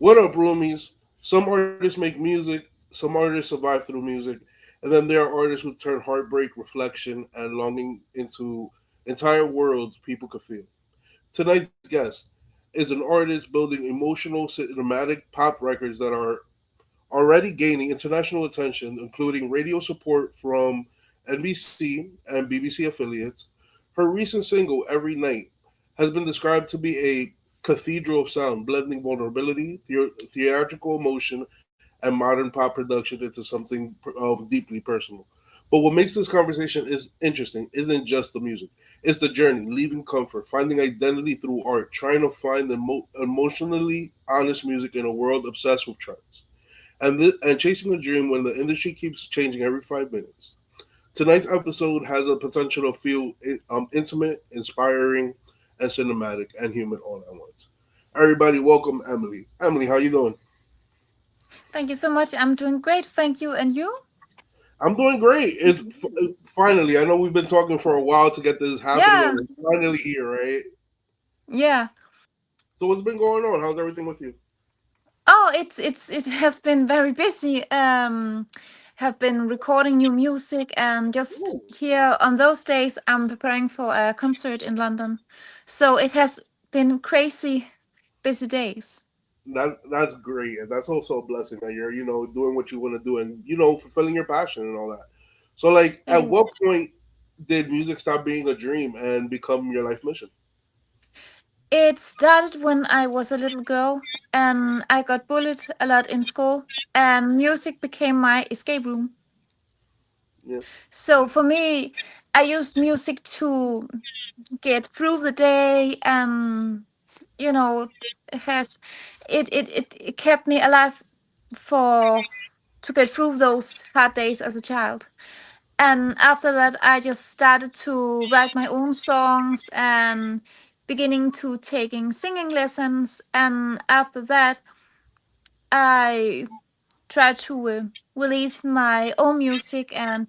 What up, roomies? Some artists make music, some artists survive through music, and then there are artists who turn heartbreak, reflection, and longing into entire worlds people could feel. Tonight's guest is an artist building emotional, cinematic pop records that are already gaining international attention, including radio support from NBC and BBC affiliates. Her recent single, Every Night, has been described to be a cathedral of sound, blending vulnerability, theatrical emotion, and modern pop production into something deeply personal. But what makes this conversation is interesting isn't just the music; it's the journey, leaving comfort, finding identity through art, trying to find emotionally honest music in a world obsessed with trends and chasing a dream when the industry keeps changing every 5 minutes. Tonight's episode has a potential to feel intimate, inspiring, and cinematic and human all at once. Everybody, welcome Emily. Emily, how you doing? Thank you so much. I'm doing great. Thank you. And you? I'm doing great. Finally. I know we've been talking for a while to get this happening, Yeah. and we're finally here, right? Yeah. So what's been going on? How's everything with you? Oh, it has been very busy. Have been recording new music and just Ooh, here on those days I'm preparing for a concert in London. So it has been crazy busy days. that's great, and that's also a blessing that you're doing what you want to do and fulfilling your passion and all that. So like, It at what is. point did music stop being a dream and become your life mission? It started when I was a little girl and I got bullied a lot in school and music became my escape room. Yeah. So for me, I used music to get through the day and it has it kept me alive for to get through those hard days as a child. And after that I just started to write my own songs and beginning to taking singing lessons, and after that I try to release my own music, and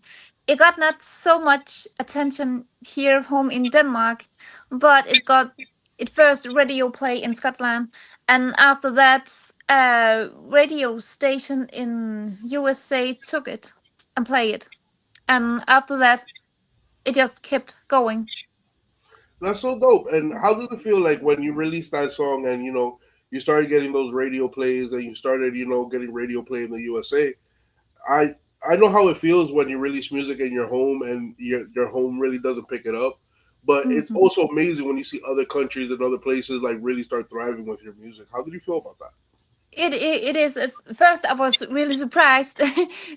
it got not so much attention here home in Denmark, but it got it first radio play in Scotland, and after that a radio station in USA took it and play it, and after that it just kept going. That's so dope. And how did it feel like when you released that song and you started getting those radio plays and you started getting radio play in the USA? I know how it feels when you release music in your home and your home really doesn't pick it up. But it's Mhm. also amazing when you see other countries and other places like really start thriving with your music. How did you feel about that? It is first I was really surprised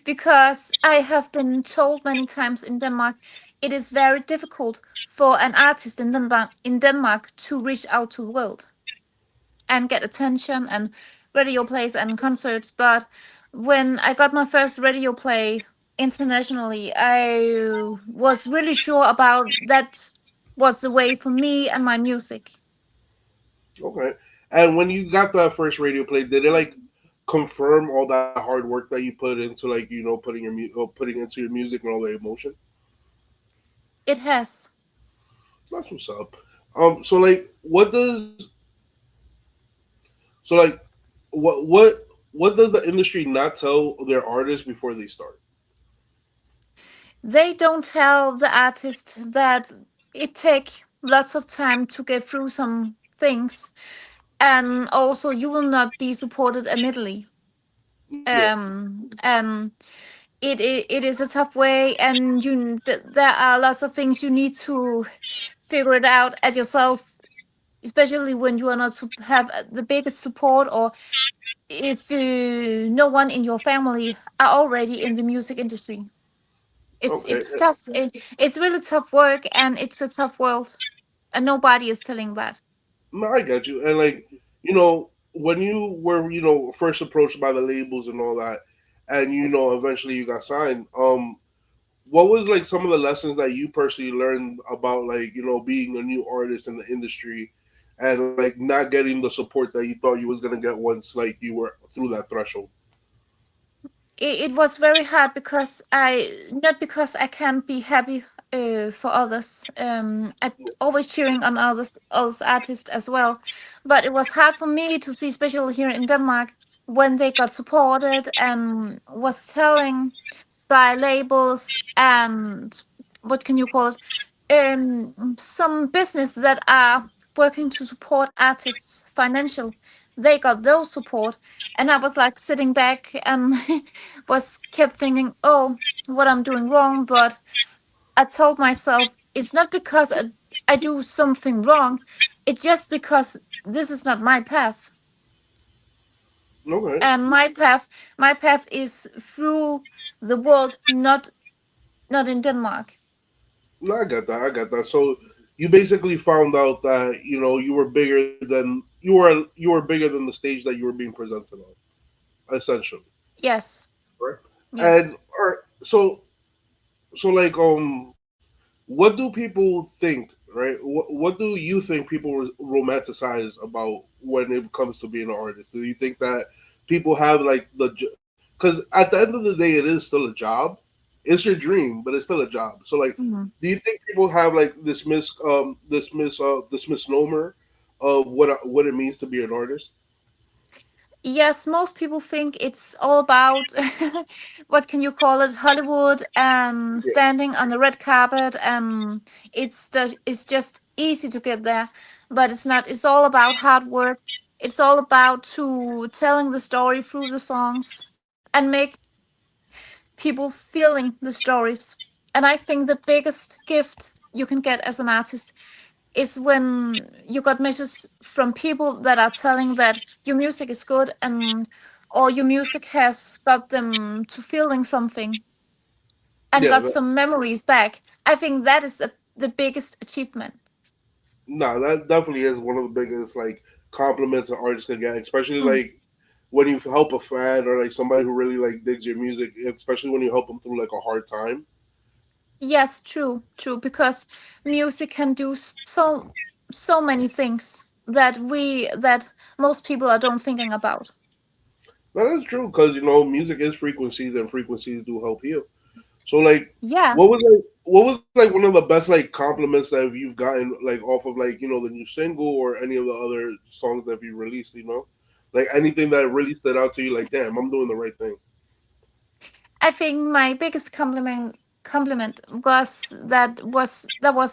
because I have been told many times in Denmark it is very difficult for an artist in Denmark to reach out to the world and get attention and radio plays and concerts. But when I got my first radio play internationally, I was really sure about that was the way for me and my music. Okay. And when you got that first radio play, did it like confirm all that hard work that you put into like putting putting into your music and all the emotion? It has. That's what's up. So like, so like what does the industry not tell their artists before they start? They don't tell the artist that it take lots of time to get through some things, and also you will not be supported immediately. Yeah. And it is a tough way, and there are lots of things you need to figure it out at yourself, especially when you are not have the biggest support, or if no one in your family are already in the music industry. It's Okay. it's tough. It's really tough work, and it's a tough world, and nobody is telling that. No, I get you. And like, when you were, first approached by the labels and all that, and eventually you got signed, what was like some of the lessons that you personally learned about like, being a new artist in the industry and like not getting the support that you thought you was gonna get once like you were through that threshold? it was very hard because I not because I can't be happy for others. I always cheering on others artists as well, but it was hard for me to see, especially here in Denmark, when they got supported and was telling by labels and what can you call it, some business that are working to support artists financial, they got those support, and I was like sitting back and was kept thinking, oh, what I'm doing wrong. But I told myself it's not because I do something wrong, it's just because this is not my path. Okay. And my path is through the world, not in Denmark. No, I got that. I got that. So you basically found out that you were bigger than you were bigger than the stage that you were being presented on, essentially, Yes. right? And Yes. all right, so like what do people think, right? What do you think people romanticize about when it comes to being an artist? Do you think that people have like because at the end of the day, it is still a job. It's your dream, but it's still a job. So like, Mhm. do you think people have like this misnomer of what it means to be an artist? Yes, most people think it's all about what can you call it, Hollywood and Yeah, standing on the red carpet, and it's just easy to get there, but it's not. It's all about hard work. It's all about to telling the story through the songs and make people feeling the stories. And I think the biggest gift you can get as an artist is when you got messages from people that are telling that your music is good, and or your music has got them to feeling something and yeah. got some memories back. I think that is the biggest achievement. No, that definitely is one of the biggest like compliments an artist can get, especially Mm. like when you help a fan or like somebody who really like digs your music, especially when you help them through like a hard time. Yes, true, because music can do so many things that most people are don't thinking about. That is true because music is frequencies and frequencies do help heal. So like, Yeah, what was like one of the best like compliments that you've gotten like off of like the new single or any of the other songs that you released? Like anything that really stood out to you, like damn, I'm doing the right thing. I think my biggest compliment was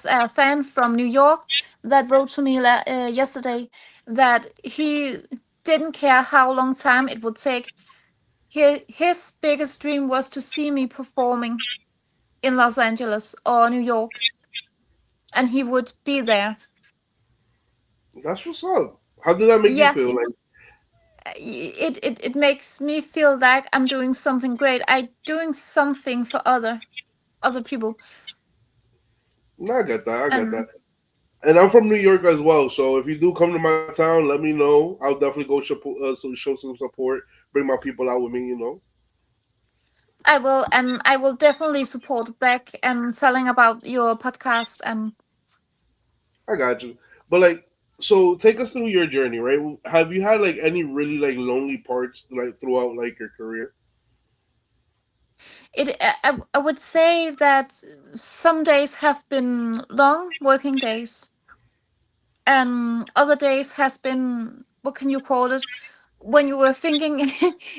a fan from New York that wrote to me yesterday that he didn't care how long time it would take. His biggest dream was to see me performing in Los Angeles or New York, and he would be there. That's what's up. How did that make you Yeah, feel? Like, it makes me feel like I'm doing something great. I doing something for other people, no, I get that. I get that. and And I'm from New York as well, so if you do come to my town, let me know. I'll definitely go show some support, bring my people out with me. I will definitely support back and telling about your podcast. And I got you. But like, so take us through your journey, right? Have you had like any really like lonely parts like throughout like your career? I would say that some days have been long working days, and other days has been, what can you call it, when you were thinking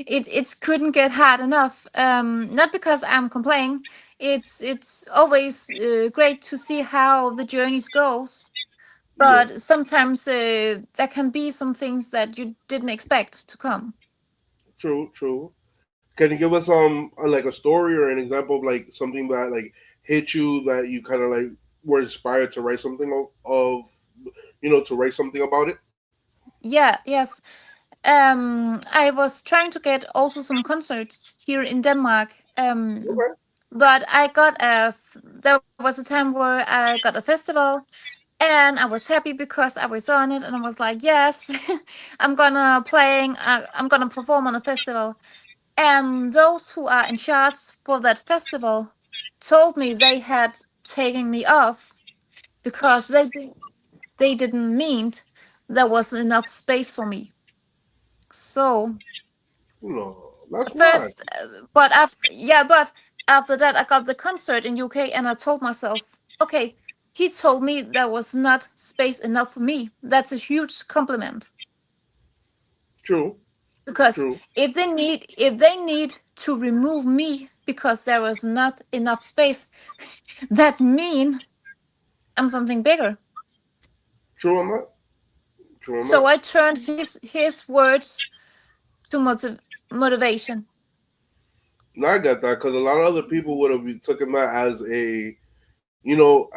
it couldn't get hard enough. Not because I'm complaining. It's always great to see how the journeys goes, Yeah, but sometimes there can be some things that you didn't expect to come. true, true. Can you give us like a story or an example of like something that like hit you that you kind of like were inspired to write something to write something about it? Yeah, yes. I was trying to get also some concerts here in Denmark. Okay. But there was a time where I got a festival, and I was happy because I was on it, and I was like, yes, I'm gonna perform on a festival. And those who are in charge for that festival told me they had taken me off because they didn't mean there was enough space for me. So No, That's mad. first, but after, yeah, but after that I got the concert in UK, and I told myself, okay, he told me there was not space enough for me. That's a huge compliment. True. Because True. if they need to remove me because there was not enough space, that mean I'm something bigger. True on that. True on So that. I turned his words to motivation. Now I get that because a lot of other people would have taken that as a,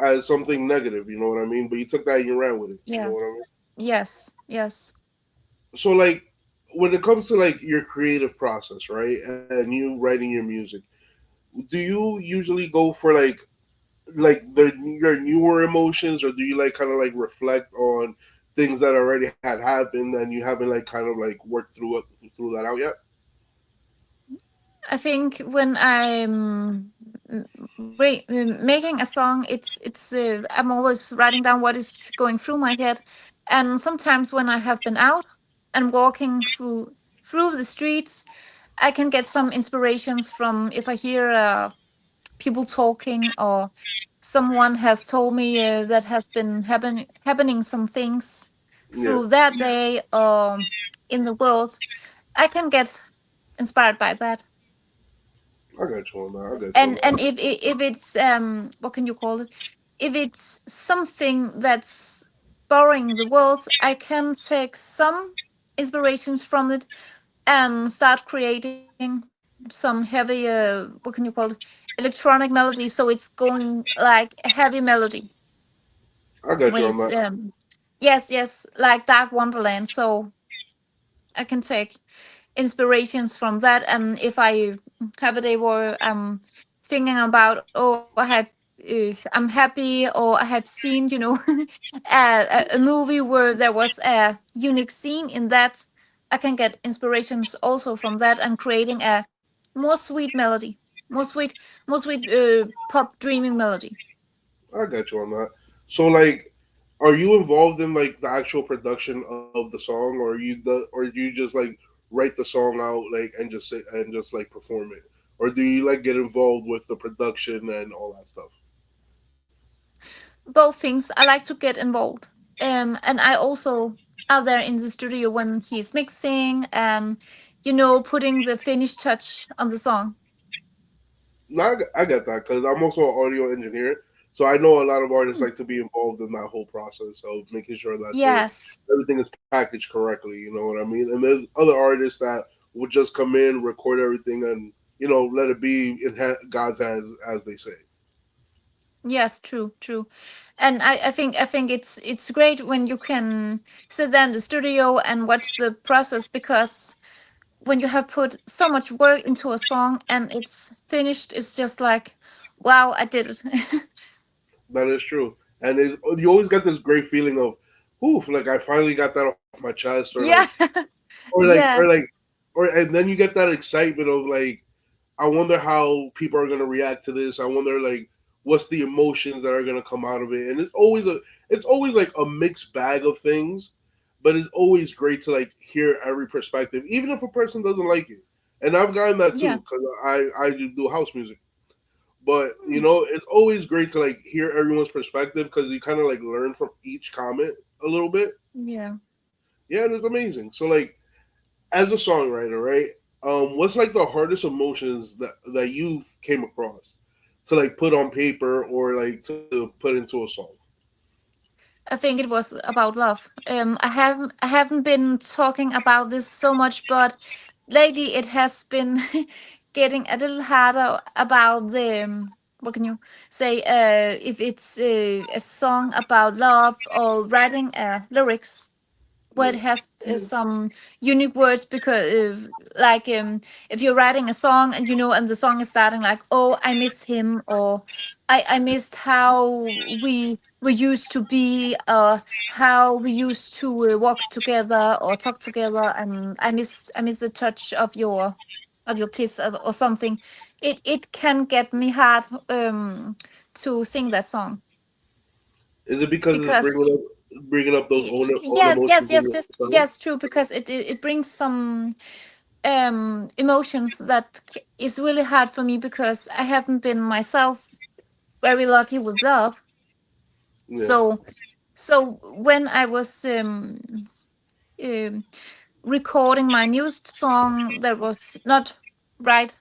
as something negative. You know what I mean? But you took that and you ran with it. You know Yeah. what I mean? Yes. Yes. So like, when it comes to like your creative process, right, and you writing your music, do you usually go for like the your newer emotions, or do you like kind of like reflect on things that already had happened and you haven't like kind of like worked through that out yet? I think when I'm making a song, I'm always writing down what is going through my head, and sometimes when I have been out and walking through the streets, I can get some inspirations from if I hear people talking, or someone has told me that has been happening some things Yeah, through that day or in the world. I can get inspired by that. I got you on that. I got you on And that. if it's what can you call it, if it's something that's borrowing the world, I can take some inspirations from it and start creating some heavy what can you call it, electronic melody, so it's going like a heavy melody I got when you on it's that. yes, yes, like Dark Wonderland. So I can take inspirations from that. And if I have a day where I'm thinking about, oh, I'm happy, or I have seen, a movie where there was a unique scene in that, I can get inspirations also from that and creating a more sweet melody, more sweet, pop dreaming melody. I got you on that. So like, are you involved in like the actual production of the song, or do you just like write the song out like and just sit and just like perform it, or do you like get involved with the production and all that stuff? Both things. I like to get involved. And I also out there in the studio when he's mixing and putting the finished touch on the song. No, I get that because I'm also an audio engineer, so I know a lot of artists Hmm. like to be involved in that whole process of making sure that Yes. everything is packaged correctly. You know what I mean? And there's other artists that would just come in, record everything, and let it be in God's hands, as they say. Yes, true, true. And I think it's great when you can sit there in the studio and watch the process, because when you have put so much work into a song and it's finished, it's just like, wow, I did it. That is true, and you always got this great feeling of, oof, like I finally got that off my chest, or like, Yeah. Yes. and then you get that excitement of like, I wonder how people are gonna react to this. I wonder like what's the emotions that are gonna come out of it. And it's always like a mixed bag of things, but it's always great to like hear every perspective, even if a person doesn't like it. And I've gotten that Yeah. too because I do house music. But Hmm. it's always great to like hear everyone's perspective because you kind of like learn from each comment a little bit. Yeah. Yeah, and it's amazing. So like, as a songwriter, right? What's like the hardest emotions that you came across to like put on paper or like to put into a song? I think it was about love. I haven't been talking about this so much, but lately it has been getting a little harder about the what can you say, if it's a song about love or writing lyrics where it Yeah, has some unique words, because like if you're writing a song and and the song is starting like, oh, I miss him, or I missed how we used to be, how we used to walk together or talk together, and I miss the touch of your kiss, or something. It can get me hard to sing that song, is it because it's because bringing up those own yes, yes, emotions in yes, your yes, song? yes, true, because it brings some emotions that is really hard for me because I haven't been myself very lucky with love. Yeah. So when I was um, recording my newest song that was not right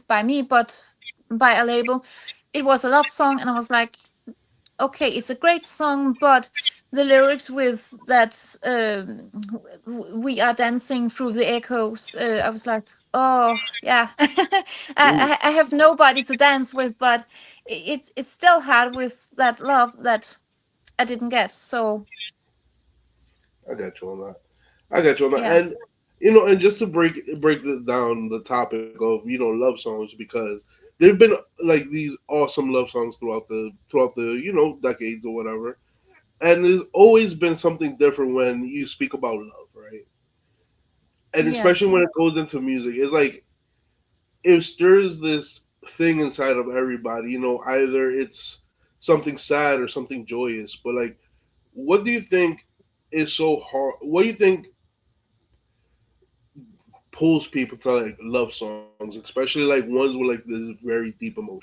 by me but by a label, it was a love song, and I was like, okay, it's a great song, but the lyrics with that we are dancing through the echoes, I was like, oh yeah. Mm, I have nobody to dance with, but it's still hard with that love that I didn't get. So I got you on that. I got you on that. yeah. And and just to break it down, the topic of love songs, because there've been like these awesome love songs throughout the decades or whatever, and there's always been something different when you speak about love, right? And especially when Yes. it goes into music, it's like it stirs this thing inside of everybody. Either it's something sad or something joyous. But like, what do you think is so hard? What do you think pulls people to like love songs, especially like ones with like this very deep emotion?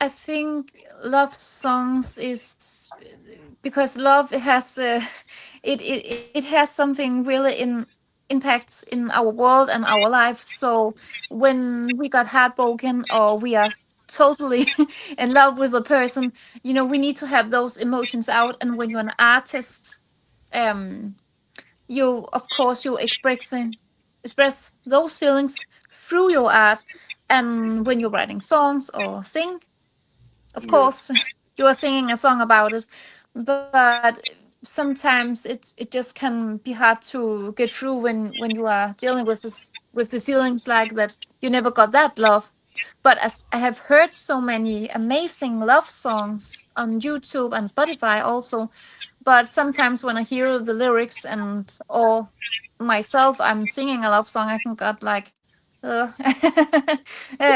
I think love songs is because love has it has something really in impacts in our world and our life. So when we got heartbroken or we are totally in love with a person, we need to have those emotions out. And when you're an artist, um, you of course you express those feelings through your art. And when you're writing songs or sing, of Yeah, course, you are singing a song about it, but sometimes it just can be hard to get through when you are dealing with this with the feelings like that you never got that love. But as I have heard so many amazing love songs on YouTube and Spotify also, but sometimes when I hear the lyrics and or myself I'm singing a love song, I can get like uh,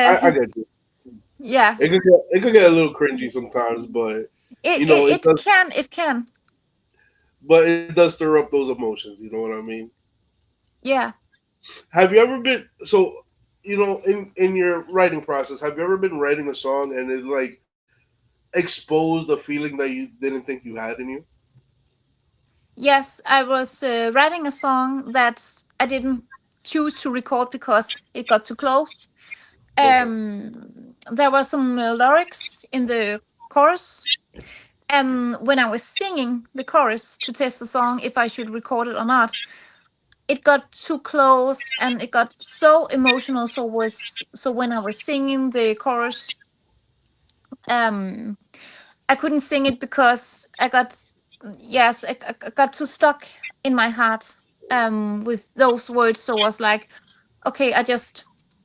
I uh, get you. yeah. It could get a little cringy sometimes, but it It does. can. But it does stir up those emotions. You know what I mean? Yeah. Have you ever been so? In your writing process, have you ever been writing a song and it like exposed a feeling that you didn't think you had in you? Yes, I was writing a song that I didn't choose to record because it got too close. Okay. There were some lyrics in the chorus, and when I was singing the chorus to test the song if I should record it or not, it got too close and it got so emotional. So when I was singing the chorus, um, I couldn't sing it because I got yes, I got too stuck in my heart with those words. So I was like, okay, I just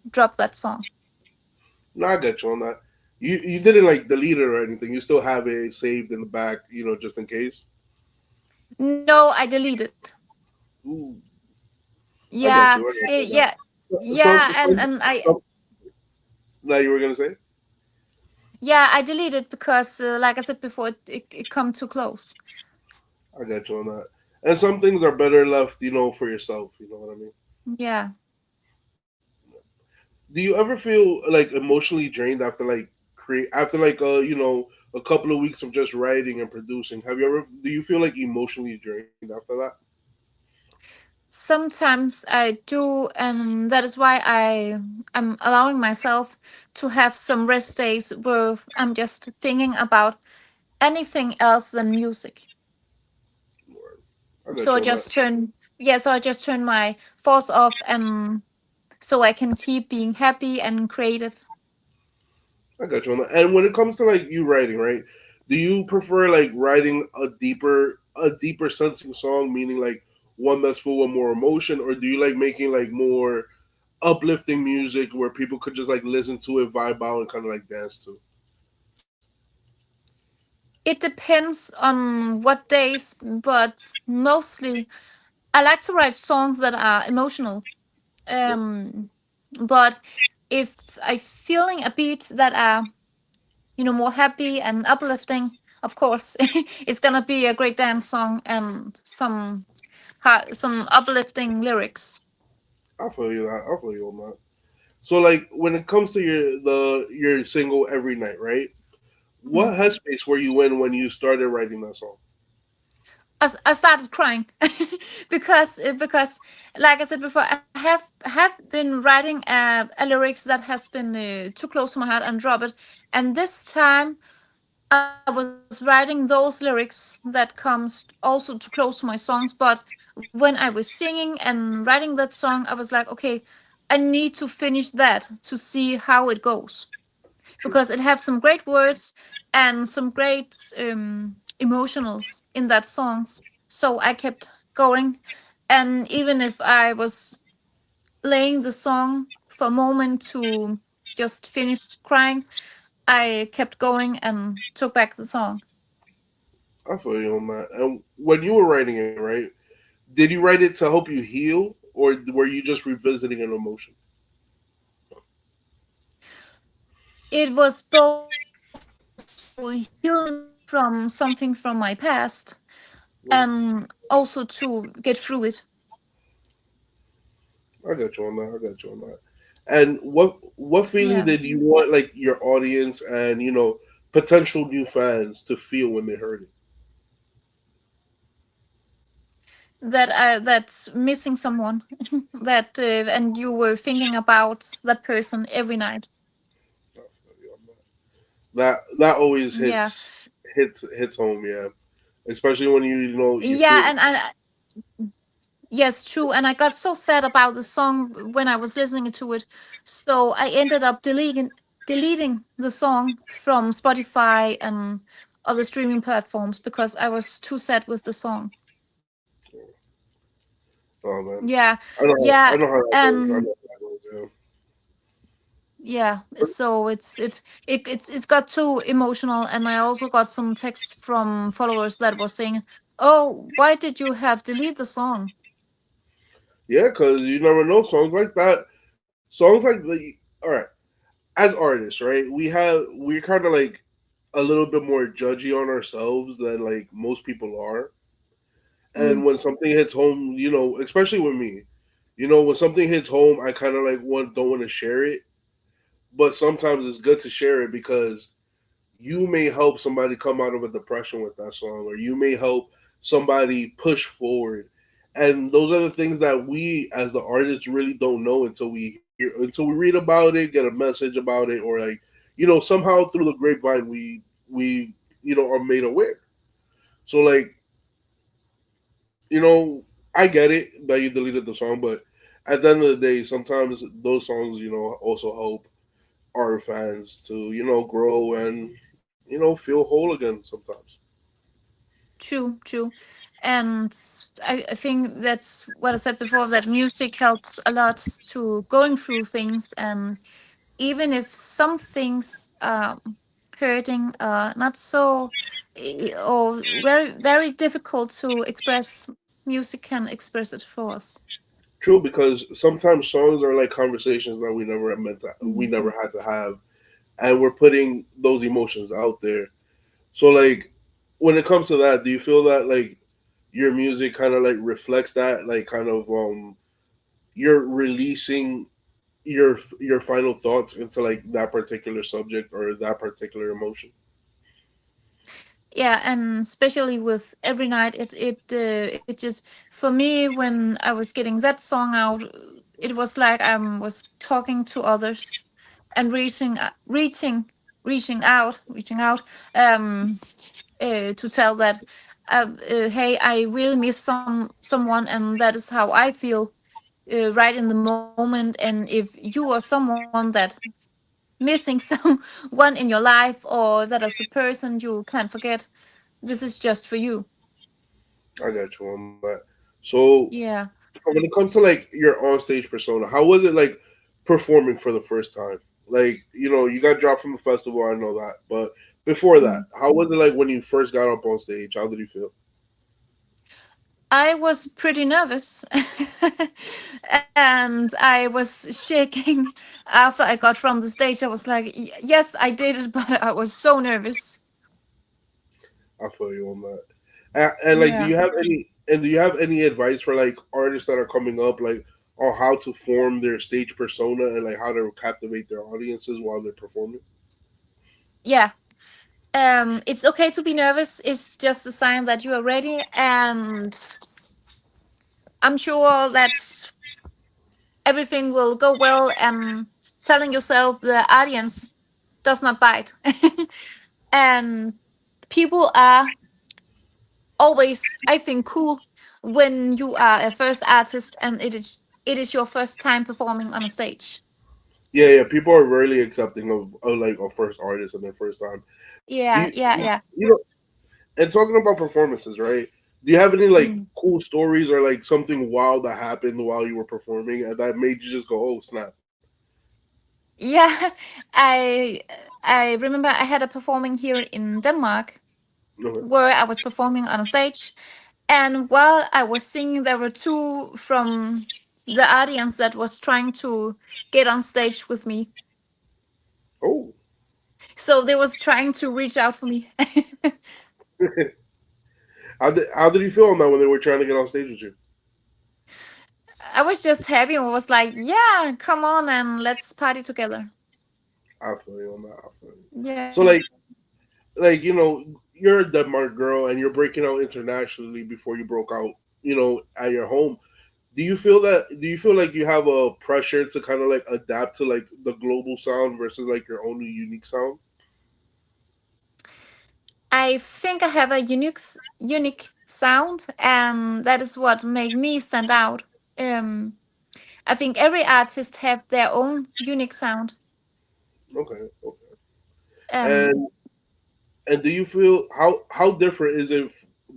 dropped that song. No, I get you on that. You didn't like delete it or anything. You still have it saved in the back, just in case. No, I deleted. Ooh, I got Yeah, you. I got you on yeah, that. yeah, and I Some now you were gonna say. yeah I deleted because, like I said before, it come too close. I got you on that. And some things are better left, for yourself. You know what I mean? Yeah. Do you ever feel like emotionally drained after like create after like a couple of weeks of just writing and producing? Have you ever do you feel like emotionally drained after that? Sometimes I do, and that is why I'm allowing myself to have some rest days where I'm just thinking about anything else than music. Or, I got So I you on that. just turn yeah, so I just turn my thoughts off, and so I can keep being happy and creative. I got you on that. And when it comes to like you writing, right? Do you prefer like writing a deeper sensing song, meaning like one that's full of more emotion, or do you like making like more uplifting music where people could just like listen to it, vibe out, and kind of like dance to? It depends on what days, but mostly I like to write songs that are emotional. Um, but if I'm feeling a beat that are more happy and uplifting, of course, it's gonna be a great dance song and some uplifting lyrics. I feel you that. I feel you on that. So like when it comes to your single every night, right? What Mm. headspace were you in when you started writing that song? I started crying because like I said before, I have been writing a lyrics that has been too close to my heart and drop it, and this time I was writing those lyrics that comes also too close to my songs. But when I was singing and writing that song, I was like, okay, I need to finish that to see how it goes, True. because it have some great words and some great emotionals in that songs. So I kept going, and even if I was laying the song for a moment to just finish crying, I kept going and took back the song. I feel you on that. And when you were writing it, right? Did you write it to help you heal, or were you just revisiting an emotion? It was both. It was to heal me from something from my past, Mm, and also to get through it. I got you on that. I got you on that. And what feeling Yeah. did you want like your audience and potential new fans to feel when they heard it? That's missing someone that and you were thinking about that person every night. I feel you on that always Yeah. hits home, yeah. Especially when you Yeah, feel. and yes, true, and I got so sad about the song when I was listening to it, so I ended up deleting the song from Spotify and other streaming platforms because I was too sad with the song. Oh man, Yeah. I Yeah, know how that goes. I and know how that goes. Yeah. yeah, so it's got too emotional, and I also got some texts from followers that was saying, "Oh, why did you have delete the song?" Yeah, because you never know songs like that. Songs like the all right. As artists, right? We're kind of like a little bit more judgy on ourselves than like most people are. And Mm, when something hits home, especially with me, when something hits home, I kind of like don't want to share it. But sometimes it's good to share it because you may help somebody come out of a depression with that song, or you may help somebody push forward. And those are the things that we, as the artists, really don't know until we read about it, get a message about it, or like, somehow through the grapevine we are made aware. So like, I get it that you deleted the song, but at the end of the day, sometimes those songs, also help our fans to grow and feel whole again sometimes. true, true. And I think that's what I said before, that music helps a lot to going through things, and even if some things hurting, not so or very very difficult to express, music can express it for us. True, because sometimes songs are like conversations that we Mm. never had to have, and we're putting those emotions out there. So like, when it comes to that, do you feel that like your music kind of like reflects that, like kind of you're releasing your final thoughts into like that particular subject or that particular emotion? Yeah, and especially with every night, it just, for me, when I was getting that song out, it was like I was talking to others and reaching out, um to tell that, hey, I really miss someone, and that is how I feel right in the moment. And if you are someone that missing someone in your life, or that is a person you can't forget, this is just for you. I got you on that. So Yeah. when it comes to like your on stage persona, how was it like performing for the first time? Like, you got dropped from the festival, I know that. But before that, Mm. how was it like when you first got up on stage? How did you feel? I was pretty nervous and I was shaking after I got from the stage. I was like, Yes, I did it," but I was so nervous. I feel you on that. And like, Yeah. do you have any advice for like artists that are coming up? Like, on how to form their stage persona and like how to captivate their audiences while they're performing? Yeah. It's okay to be nervous. It's just a sign that you are ready, and I'm sure that everything will go well. And telling yourself the audience does not bite, and people are always, I think, cool when you are a first artist and it is your first time performing on a stage. Yeah, yeah. People are rarely accepting of like a first artist and their first time. Do Yeah, you, yeah, yeah. you know? And talking about performances, right? Do you have any like Mm. cool stories or like something wild that happened while you were performing and that made you just go, "Oh snap"? Yeah, I I remember I had a performing here in Denmark Okay. where I was performing on a stage, and while I was singing, there were two from the audience that was trying to get on stage with me. Oh, So they was trying to reach out for me. how did you feel on that when they were trying to get on stage with you? I was just happy and was like, "Yeah, come on and let's party together." I feel you on that. I feel you. Yeah. So you're a Denmark girl and you're breaking out internationally before you broke out, at your home. Do you feel like you have a pressure to kind of like adapt to like the global sound versus like your own unique sound? I think I have a unique sound, and that is what make me stand out. Um, I think every artist have their own unique sound. Okay, okay. Um, And and do you feel how different is it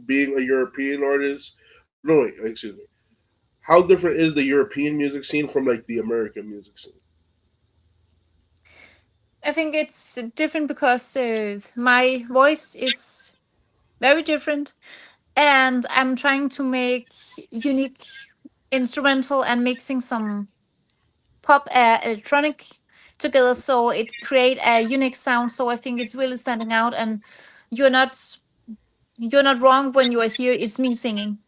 being a European artist? No, wait, excuse me. How different is the European music scene from like the American music scene? I think it's different because my voice is very different, and I'm trying to make unique instrumental and mixing some pop electronic together, so it create a unique sound. So I think it's really standing out, and you're not you're not wrong when you are here. It's me singing.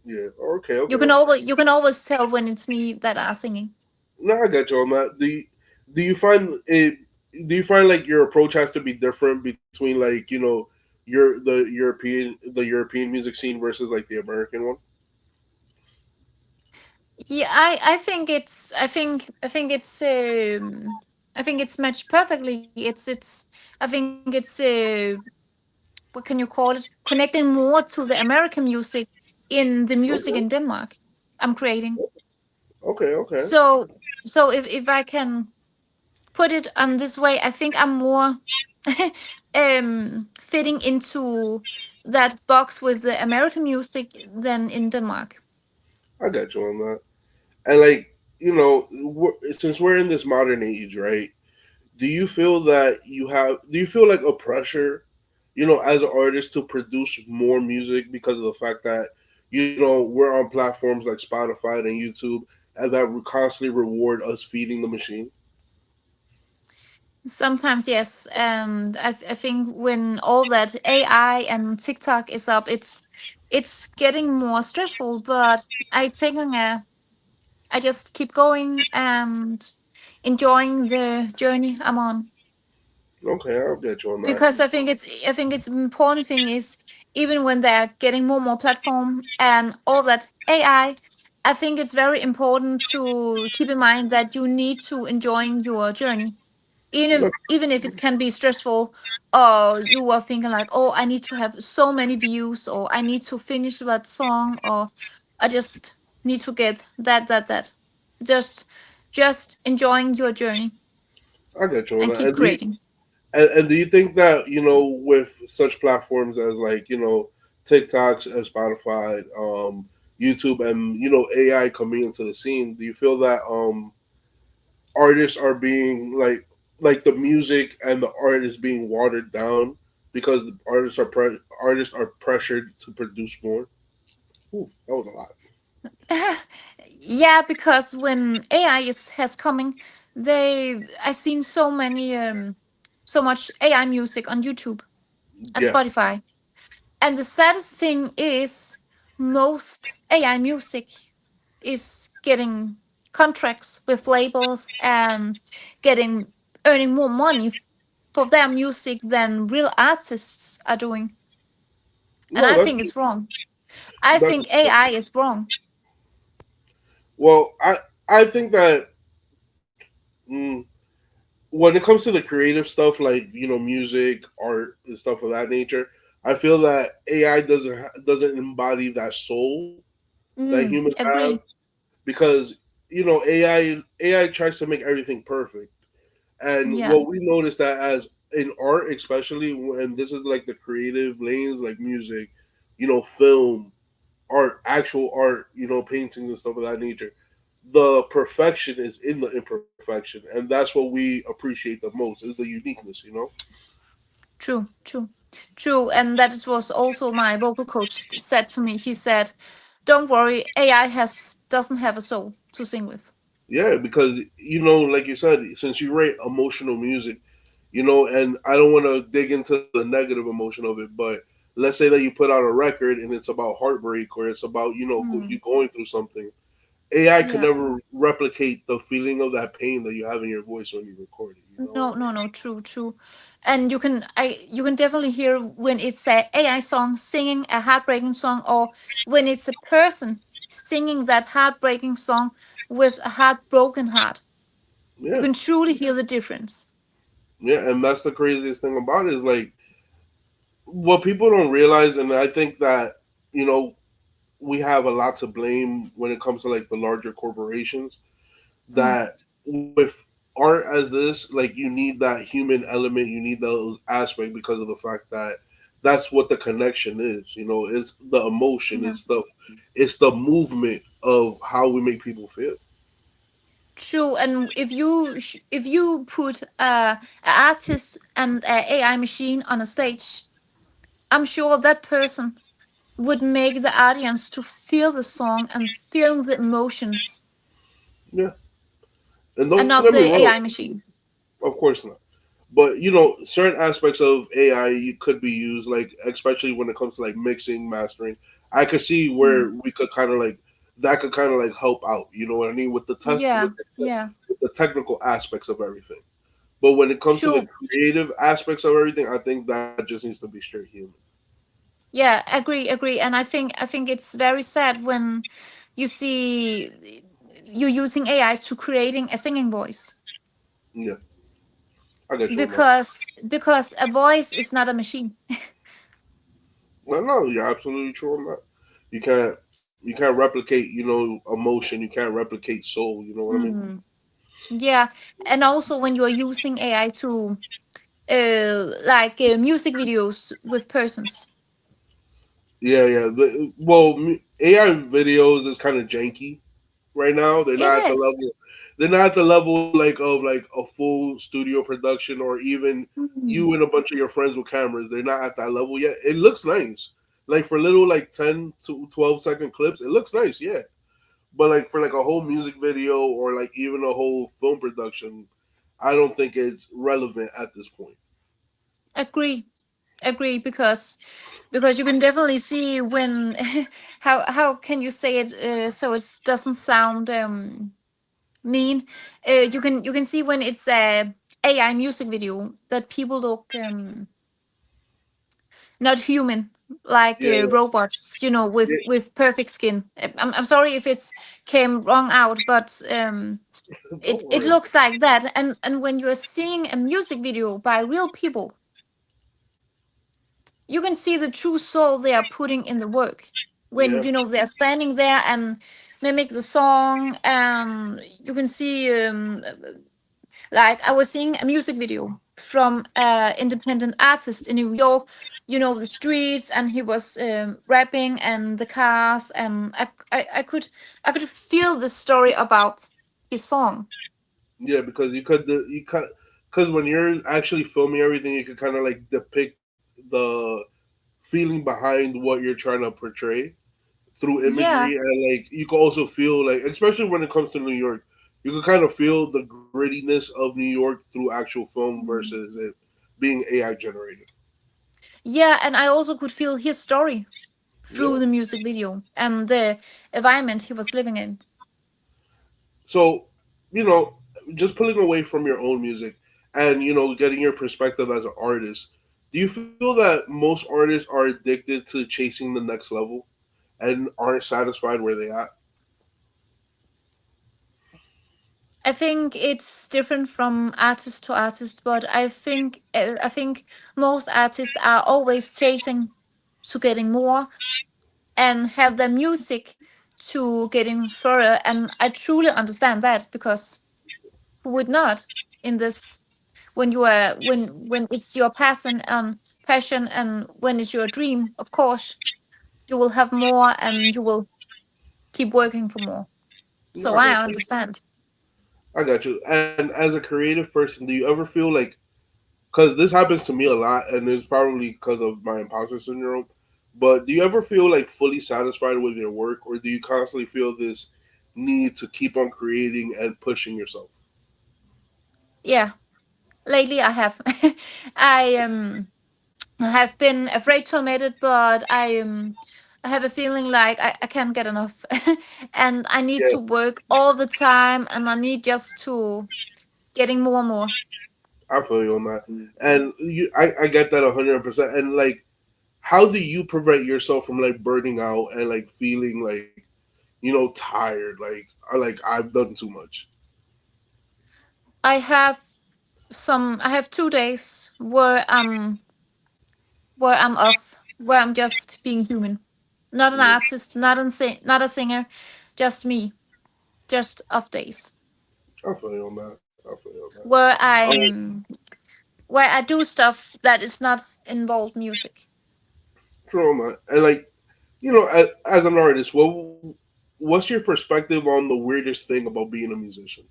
Yeah. Okay. Okay. You can Okay. always tell when it's me that are singing. No, I got you on that. Do you find it? Do you find like your approach has to be different between like the European music scene versus like the American one? Yeah, I think it's matched perfectly. I think it's what can you call it? Connecting more to the American music in the music in Okay. Denmark I'm creating. Okay. Okay. So if I can put it on this way, I think I'm more fitting into that box with the American music than in Denmark. I got you on that. And like since we're in this modern age, right? Do you feel like a pressure, as an artist to produce more music because of the fact that we're on platforms like Spotify and YouTube, and that we constantly reward us feeding the machine? Sometimes yes, and I think when all that AI and TikTok is up, it's getting more stressful. But I just keep going and enjoying the journey I'm on, Okay, I'll get you on that. because I think it's important thing is, even when they're getting more and more platform and all that I think it's very important to keep in mind that you need to enjoying your journey, even if it can be stressful, or you are thinking like, oh, I need to have so many views, or I need to finish that song, or I just need to get that just just enjoying your journey I get you on and that. keep creating. And do you think that with such platforms as like TikToks and Spotify, YouTube, and AI coming into the scene, do you feel that artists are being like the music and the art is being watered down because the artists are pressured to produce more? Ooh, that was a lot. Yeah, because when AI has coming, I seen so much AI music on YouTube and Yeah. Spotify. And the saddest thing is, most AI music is getting contracts with labels and getting earning more money for their music than real artists are doing. And No, I that's think it's wrong. I that's think AI is wrong. well. I think that mm, when it comes to the creative stuff, like music, art, and stuff of that nature, I feel that AI doesn't embody that soul that humans have, Agree. because AI tries to make everything perfect. And Yeah, what we noticed that as in art, especially when this is like the creative lanes, like music, film, art, actual art, paintings and stuff of that nature, the perfection is in the imperfection, and that's what we appreciate the most is the uniqueness. true, true, true. And that was also my vocal coach said to me. He said, "Don't worry, AI has doesn't have a soul to sing with." Yeah, because like you said, since you write emotional music, and I don't want to dig into the negative emotion of it, but let's say that you put out a record and it's about heartbreak, or it's about you Mm, going through something. AI could yeah. never replicate the feeling of that pain that you have in your voice when you record it. You know what No, I mean? no, no, true, true. And you can definitely hear when it's a AI song singing a heartbreaking song, or when it's a person singing that heartbreaking song with a heartbroken heart. You Yeah, can truly hear the difference. yeah, and that's the craziest thing about it is like what people don't realize, and I think that you know we have a lot to blame when it comes to like the larger corporations, Mm, that with art as this, like you need that human element, you need those aspects because of the fact that that's what the connection is. It's the emotion, yeah. it's the movement of how we make people feel. True, and if you put a artist and a AI machine on a stage, I'm sure that person would make the audience to feel the song and feel the emotions, Yeah, and and don't get not me the wrong, AI machine. of course not. But certain aspects of AI could be used, like especially when it comes to like mixing, mastering. I could see Mm. where we could kind of like that could kind of like help out. You know what I mean, with the test Yeah, yeah, with the technical aspects of everything. But when it comes to the sure. creative aspects of everything, I think that just needs to be straight human. Yeah, agree, agree. And I think it's very sad when you see you using AI to creating a singing voice, Yeah, I get you on that. because a voice is not a machine. No, you're absolutely true on that. You can't replicate, emotion. You can't replicate soul. You know what I mean? Mm. Yeah, and also when you are using AI to music videos with persons. Yeah, yeah. AI videos is kind of janky right now. They're It not at the is. level. They're not at the level like of like a full studio production, or even Mm. you and a bunch of your friends with cameras. They're not at that level yet. It looks nice, like for little like 10 to 12 second clips. It looks nice, yeah. But like for like a whole music video or like even a whole film production, I don't think it's relevant at this point. Agree, agree, because you can definitely see when how can you say it so it doesn't sound mean. You can see when it's a AI music video that people look not human, like Yeah, robots, yeah. with perfect skin. I'm sorry if it's came wrong out, but Don't it worry. looks like that. And when you're seeing a music video by real people, you can see the true soul they are putting in the work. When Yeah, they're standing there and mimic the song, and you can see like I was seeing a music video from an independent artist in New York, the streets, and he was rapping and the cars, and I could feel the story about his song. yeah. Because because when you're actually filming everything, you could kind of like depict the feeling behind what you're trying to portray through Yeah. imagery, and like you can also feel like, especially when it comes to New York, you can kind of feel the grittiness of New York through actual film Mm. versus it being AI generated. Yeah, and I also could feel his story Yeah, through the music video and the environment he was living in. So, you know, just pulling away from your own music and getting your perspective as an artist, do you feel that most artists are addicted to chasing the next level and aren't satisfied where they at? I think it's different from artist to artist, but I think most artists are always chasing to getting more and have their music to getting further. And I truly understand that, because who would not in this, when you are when it's your passion, and when it's your dream, of course you will have more and you will keep working for more. No, So I I got you. understand. I got you. And as a creative person, do you ever feel like, because this happens to me a lot, and it's probably because of my imposter syndrome. But do you ever feel like fully satisfied with your work, or do you constantly feel this need to keep on creating and pushing yourself? Yeah, lately I have. I have been afraid to admit it, but I have a feeling like I can't get enough. And I need Yeah, to work all the time, and I need just to getting more and more. I feel you on that, and I get that 100%. And like, how do you prevent yourself from like burning out and like feeling like tired? I've done too much. I have I have 2 days where I'm off, where I'm just being human. Not an Mm, artist, not a singer, just me, just off days. I feel you on that. I feel you on that. Where Um, I do stuff that is not involved music. True on that. And like, as an artist, what's your perspective on the weirdest thing about being a musician?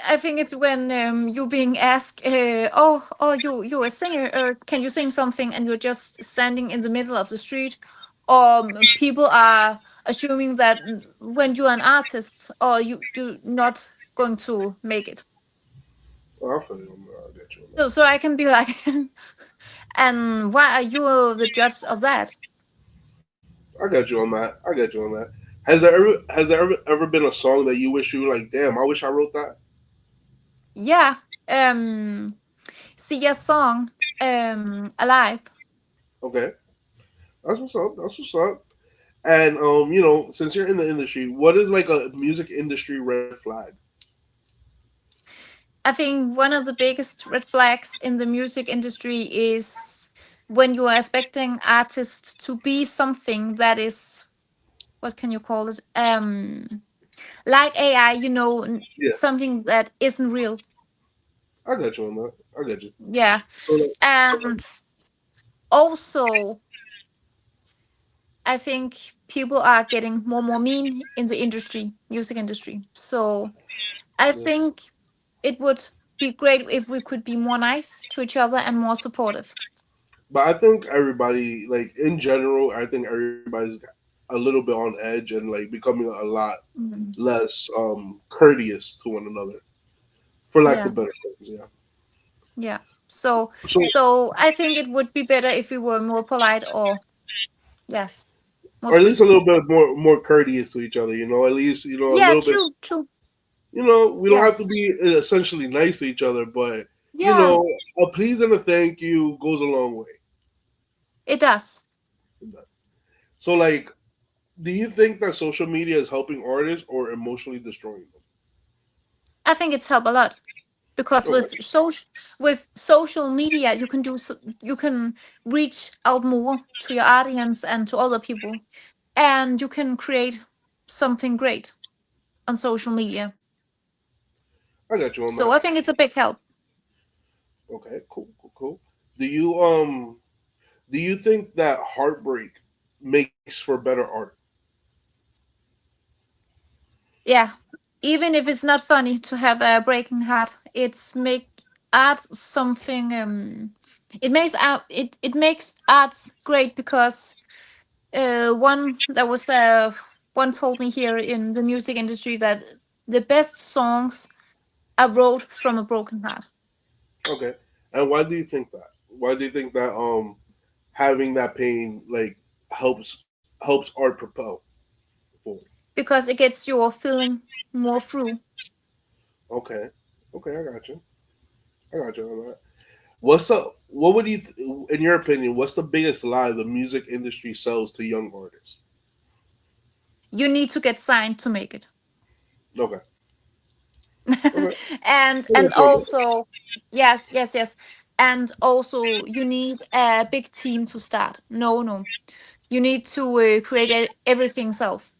I think it's when you being asked, oh, you a singer, or can you sing something, and you're just standing in the middle of the street, or people are assuming that when you're an artist, or you not going to make it. Oh, I feel you on that. I get you on So I can be like, and why are you the judge of that? that. I got you on that. I got you on that. Has there ever been a song that you wish you were like, damn, I wish I wrote that? Yeah, see a song, alive. Okay, that's what's up. That's what's up. And since you're in the industry, what is like a music industry red flag? I think one of the biggest red flags in the music industry is when you are expecting artists to be something that is, what can you call it? Like AI, Yeah, something that isn't real. I got you on that. I got you. Yeah. So like, And also, I think people are getting more and more mean in the music industry. So I yeah. think it would be great if we could be more nice to each other and more supportive. But I think everybody, like in general, I think everybody's a little bit on edge and like becoming a lot Mhm. less courteous to one another, for lack Yeah. of better terms. Yeah. Yeah. So So, I think it would be better if we were more polite, or yes, more or at least sweet. a little bit more courteous to each other. At least a Yeah, little bit. true, true. We don't have to Yes. be essentially nice to each other, but Yeah, a please and a thank you goes a long way. it does. So, like, do you think that social media is helping artists or emotionally destroying them? I think it's helped a lot, because Okay, with social media you can you can reach out more to your audience and to other people, and you can create something great on social media. I got you on So that. I think it's a big help. Okay, cool, cool, cool. Do you um do you think that heartbreak makes for better art? Yeah, even if it's not funny to have a breaking heart, it's make art something. It makes art great, because one told me here in the music industry that the best songs are wrote from a broken heart. Okay, and why do you think that? Why do you think that having that pain like helps art propel forward? because it gets your feeling more through. Okay. Okay, I got you. I got you on that. What's up? What would you, in your opinion, what's the biggest lie the music industry sells to young artists? You need to get signed to make it. Okay. Okay. I And got you on that. also, yes, and also you need a big team to start. No, you need to create everything self.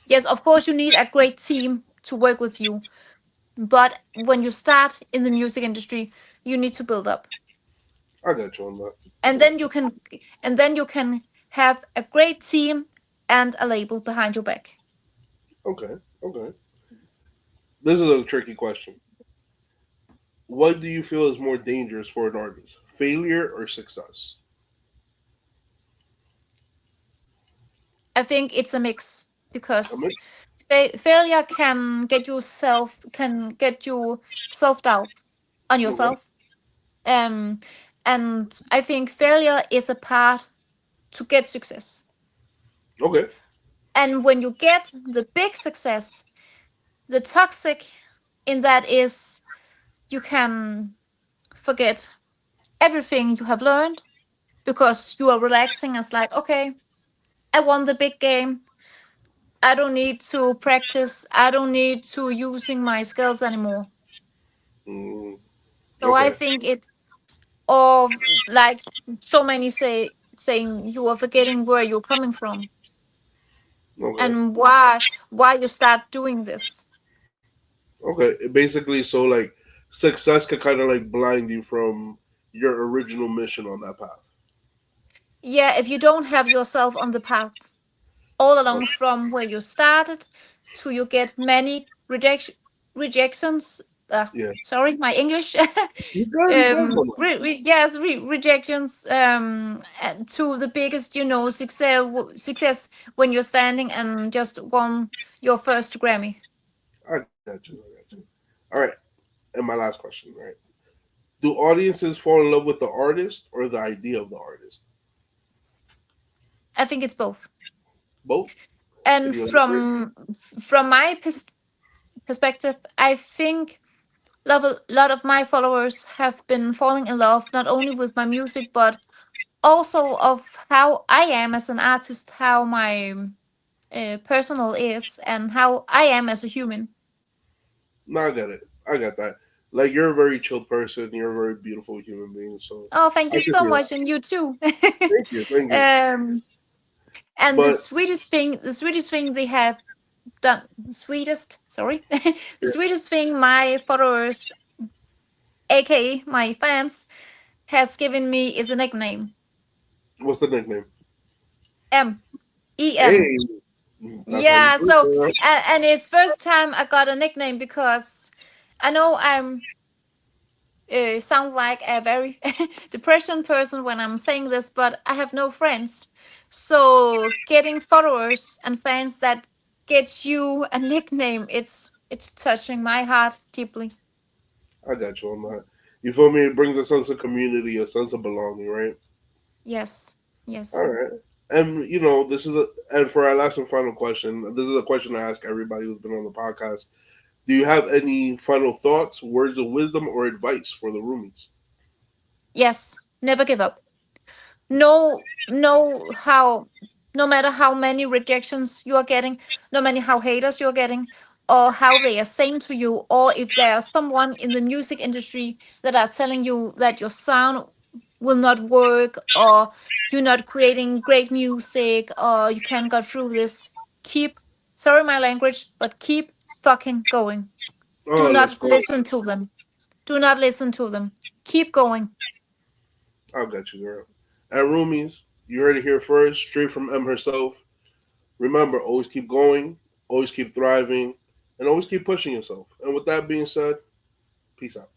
Yes, of course you need a great team to work with you, but when you start in the music industry, you need to build up, I got you on that. I and got then you you. can have a great team and a label behind your back. Okay. Okay. This is a tricky question. What do you feel is more dangerous for an artist? Failure or success? I think it's a mix A because mix? failure can get you self doubt on Okay. yourself. Um, and I think failure is a part to get success. Okay. And when you get the big success, the toxic in that is you can forget everything you have learned because you are relaxing. It's like, okay, I won the big game. I don't need to practice. I don't need to using my skills anymore. Mm, So I okay. think it, or like so many saying you are forgetting where you're coming from Okay. and why you start doing this. Okay. Basically, so like success could kind of like blind you from your original mission on that path. Yeah, if you don't have yourself on the path all Okay. along from where you started to you get many rejections. Yeah. Sorry, my English. You got it. Yes, rejections and to the biggest, success when you're standing and just won your first Grammy. I got you. I got you. All right. And my last question, right? Do audiences fall in love with the artist or the idea of the artist? I think it's both. Both. Can And you elaborate? from my perspective, I think a lot of my followers have been falling in love not only with my music but also of how I am as an artist, how my personal is, and how I am as a human. No, I got it. I got that. Like you're a very chilled person. You're a very beautiful human being. So Oh, thank I you can so feel much, that. and you too. Thank you. Thank you. And But the sweetest thing they have done, sweetest, sorry, the yeah, sweetest thing my followers, aka my fans, has given me is a nickname, what's the nickname? MEM. Hey, that's how you Yeah, do, so girl. and it's first time I got a nickname because I know I'm sound like a very depression person when I'm saying this, but I have no friends. So getting followers and fans that get you a nickname, it's touching my heart deeply. I got you on that. You feel me? It brings a sense of community, a sense of belonging, right? Yes, All yes, right. And this is and for our last and final question, this is a question I ask everybody who's been on the podcast. Do you have any final thoughts, words of wisdom, or advice for the roomies? yes. Never give up. No, how, no matter how many rejections you are getting, no matter how haters you're getting, or how they are saying to you, or if there's someone in the music industry that are telling you that your sound will not work, or you're not creating great music, or you can't get through this, keep, sorry my language, but keep fucking going. Do Oh, let's not go. listen to them. Do not listen to them. Keep going. I'll get you, girl. And roomies, you heard it here first, straight from M herself. Remember, always keep going, always keep thriving, and always keep pushing yourself. And with that being said, peace out.